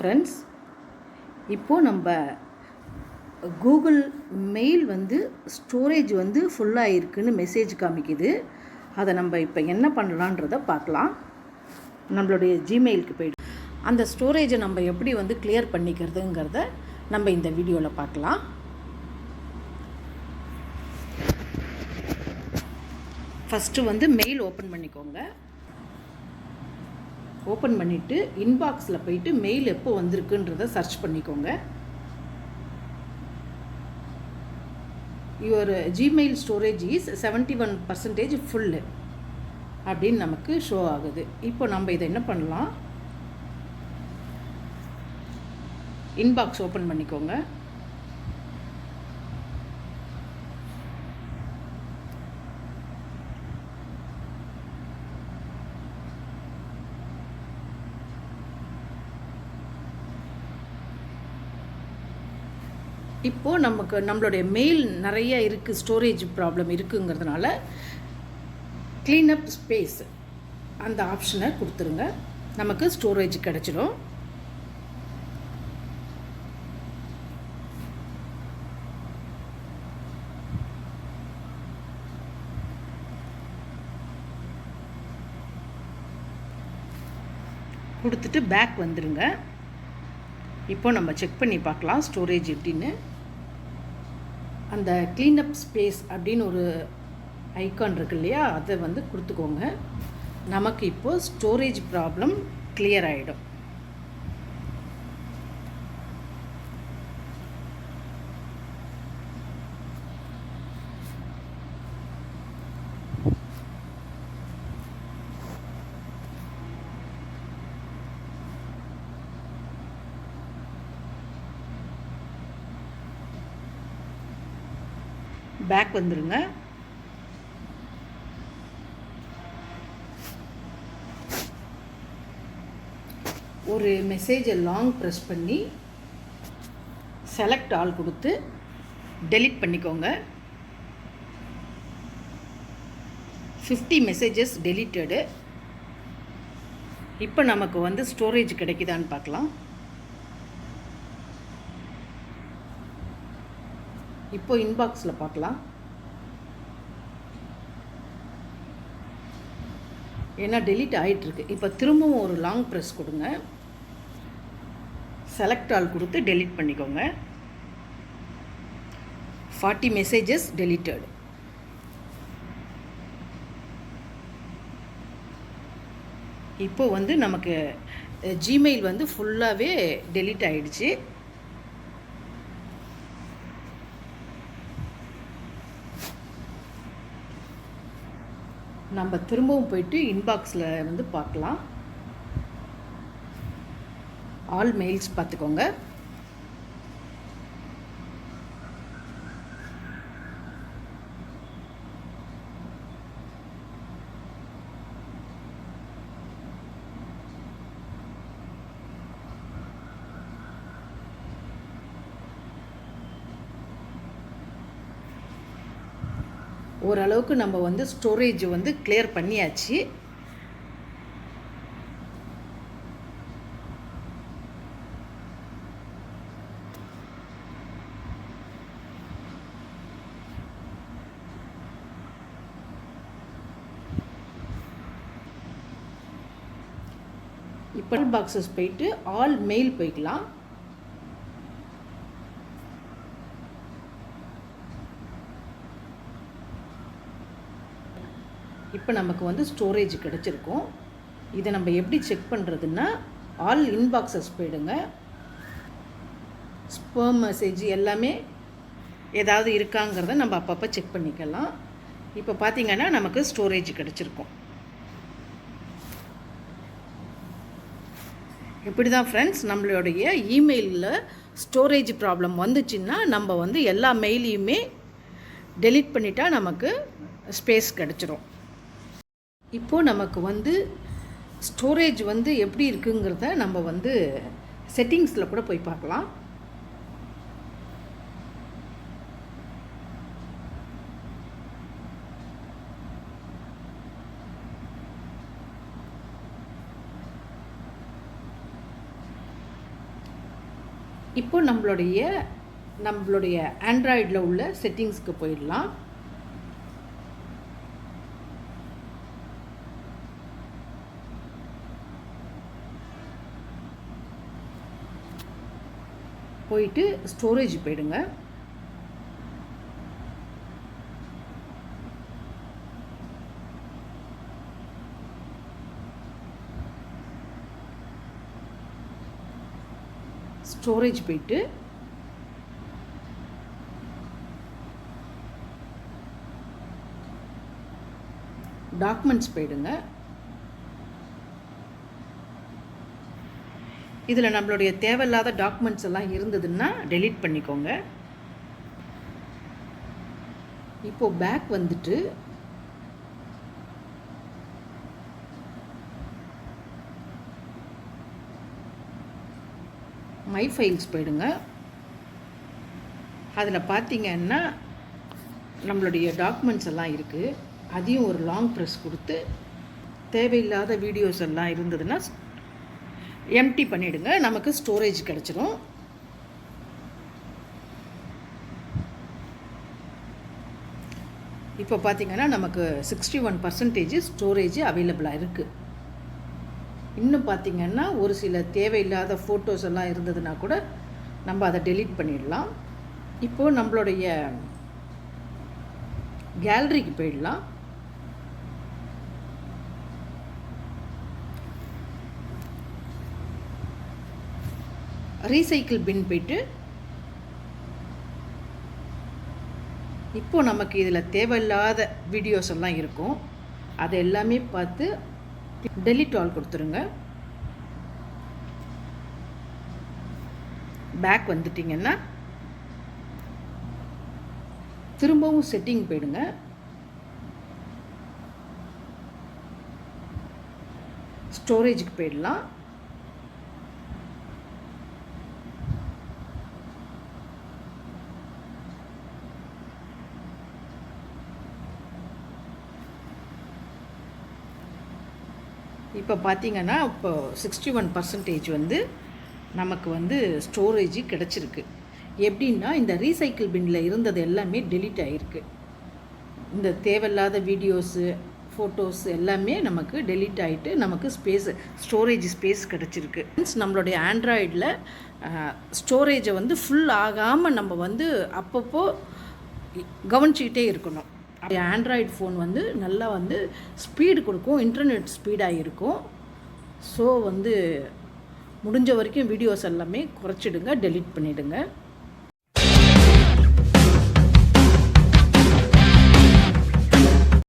Friends, இப்போது நம்ம Google mail storage ஃபுல்லாக இருக்குன்னு மெசேஜ் காமிக்குது. அதை நம்ம இப்போ என்ன பண்ணலான்றதை பார்க்கலாம். நம்மளுடைய ஜிமெயிலுக்கு போய்ட்டு அந்த ஸ்டோரேஜை நம்ம எப்படி கிளியர் பண்ணிக்கிறதுங்கிறத நம்ம இந்த வீடியோவில் பார்க்கலாம். ஃபஸ்ட்டு மெயில் ஓப்பன் பண்ணிக்கோங்க. ஓப்பன் பண்ணிவிட்டு இன்பாக்ஸில் போயிட்டு மெயில் எப்போ வந்திருக்குன்றதை சர்ச் பண்ணிக்கோங்க. Your Gmail storage is 71% full அப்படின்னு நமக்கு ஷோ ஆகுது. இப்போ நம்ம இதை என்ன பண்ணலாம், இன்பாக்ஸ் ஓப்பன் பண்ணிக்கோங்க. இப்போது நம்மளுடைய மெயில் நிறைய இருக்குது, ஸ்டோரேஜ் ப்ராப்ளம் இருக்குங்கிறதுனால க்ளீனப் ஸ்பேஸ் அந்த ஆப்ஷனை கொடுத்துருங்க. நமக்கு ஸ்டோரேஜ் கிடச்சிடும். கொடுத்துட்டு பேக் வந்துடுங்க. இப்போ நம்ம செக் பண்ணி பார்க்கலாம் ஸ்டோரேஜ் எப்படின்னு. அந்த க்ளீனப் ஸ்பேஸ் அப்படின்னு ஒரு ஐக்கான் இருக்கு இல்லையா, அதை கொடுத்துக்கோங்க. நமக்கு இப்போது ஸ்டோரேஜ் ப்ராப்ளம் கிளியர் ஆகிடும். பேக் வந்துடுங்க. ஒரு மெசேஜை லாங் ப்ரெஸ் பண்ணி செலக்ட் ஆல் கொடுத்து டெலீட் பண்ணிக்கோங்க. 50 மெசேஜஸ் டெலீட்டடு. இப்போ நமக்கு ஸ்டோரேஜ் கிடைக்குதான்னு பார்க்கலாம். இப்போ இன்பாக்ஸில் பார்க்கலாம். ஏன்னா டெலீட் ஆகிட்டுருக்கு. இப்போ திரும்பவும் ஒரு லாங் ப்ரெஸ் கொடுங்க. செலக்ட் ஆல் கொடுத்து டெலீட் பண்ணிக்கோங்க. 40 மெசேஜஸ் டெலீட்டட். இப்போ நமக்கு ஜிமெயில் ஃபுல்லாகவே டெலீட் ஆகிடுச்சு. நம்ம திரும்பவும் போயிட்டு இன்பாக்ஸில் பார்க்கலாம். ஆல் மெயில்ஸ் பார்த்துக்கோங்க. ஓரளவுக்கு நம்ம ஸ்டோரேஜ் கிளியர் பண்ணியாச்சு. இப்போ பாக்ஸஸ் போயிட்டு ஆல் மெயில் போய்க்கலாம். இப்போ நமக்கு ஸ்டோரேஜ் கிடச்சிருக்கும். இதை நம்ம எப்படி செக் பண்ணுறதுன்னா, ஆல் இன்பாக்ஸஸ் போயிடுங்க. ஸ்பேம் மெசேஜ் எல்லாமே ஏதாவது இருக்காங்கிறத நம்ம அப்பப்போ செக் பண்ணிக்கலாம். இப்போ பார்த்திங்கன்னா நமக்கு ஸ்டோரேஜ் கிடச்சிருக்கும். இப்படி தான் ஃப்ரெண்ட்ஸ், நம்மளுடைய இமெயிலில் ஸ்டோரேஜ் ப்ராப்ளம் வந்துச்சுன்னா நம்ம எல்லா மெயிலையுமே டெலீட் பண்ணிட்டா நமக்கு ஸ்பேஸ் கிடச்சிரும். இப்போது நமக்கு ஸ்டோரேஜ் எப்படி இருக்குங்கிறத நம்ம செட்டிங்ஸில் கூட போய் பார்க்கலாம். இப்போ நம்மளுடைய ஆண்ட்ராய்டில் உள்ள செட்டிங்ஸ்க்கு போயிடலாம். போயிட்டு ஸ்டோரேஜ் போயிடுங்க. ஸ்டோரேஜ் போயிட்டு டாக்குமெண்ட்ஸ் போயிடுங்க. இதில் நம்மளுடைய தேவையில்லாத டாக்குமெண்ட்ஸ் எல்லாம் இருந்ததுன்னா டெலீட் பண்ணிக்கோங்க. இப்போது பேக் வந்துட்டு மை ஃபைல்ஸ் போயிடுங்க. அதில் பார்த்தீங்கன்னா நம்மளுடைய டாக்குமெண்ட்ஸ் எல்லாம் இருக்குது. அதையும் ஒரு லாங் ப்ரெஸ் கொடுத்து தேவையில்லாத வீடியோஸ் எல்லாம் இருந்ததுன்னா எம்டி பண்ணிவிடுங்க. நமக்கு ஸ்டோரேஜ் கிடச்சிரும். இப்போ பார்த்திங்கன்னா நமக்கு 61% ஸ்டோரேஜ் அவைலபிளாக இருக்குது. இன்னும் பார்த்திங்கன்னா ஒரு சில தேவையில்லாத ஃபோட்டோஸ் எல்லாம் இருந்ததுன்னா கூட நம்ம அதை டெலீட் பண்ணிடலாம். இப்போது நம்மளுடைய கேலரிக்கு போயிடலாம். ரீசைக்கிள் பின் போயிட்டு இப்போது நமக்கு இதில் தேவையில்லாத வீடியோஸ் எல்லாம் இருக்கும். அதை எல்லாமே பார்த்து டெலீட் ஆல் கொடுத்துருங்க. பேக் வந்துட்டிங்கன்னா திரும்பவும் செட்டிங் போயிடுங்க. ஸ்டோரேஜுக்கு போயிடலாம். இப்போ பார்த்திங்கன்னா இப்போ 61% நமக்கு ஸ்டோரேஜ் கிடச்சிருக்கு. எப்படின்னா இந்த ரீசைக்கிள் பின்னில் இருந்தது எல்லாமே டெலீட் ஆகிருக்கு. இந்த தேவையில்லாத வீடியோஸு ஃபோட்டோஸ் எல்லாமே நமக்கு டெலீட் ஆகிட்டு நமக்கு ஸ்டோரேஜ் ஸ்பேஸ் கிடச்சிருக்கு. நம்மளுடைய ஆண்ட்ராய்டில் ஸ்டோரேஜை ஃபுல் ஆகாமல் நம்ம அப்பப்போ கவனிச்சிக்கிட்டே இருக்கணும். ஆண்ட்ராய்டு ஃபோன் நல்லா ஸ்பீடு கொடுக்கும், இன்டர்நெட் ஸ்பீடாக இருக்கும். ஸோ முடிஞ்ச வரைக்கும் வீடியோஸ் எல்லாமே குறைச்சிடுங்க, டெலீட் பண்ணிவிடுங்க.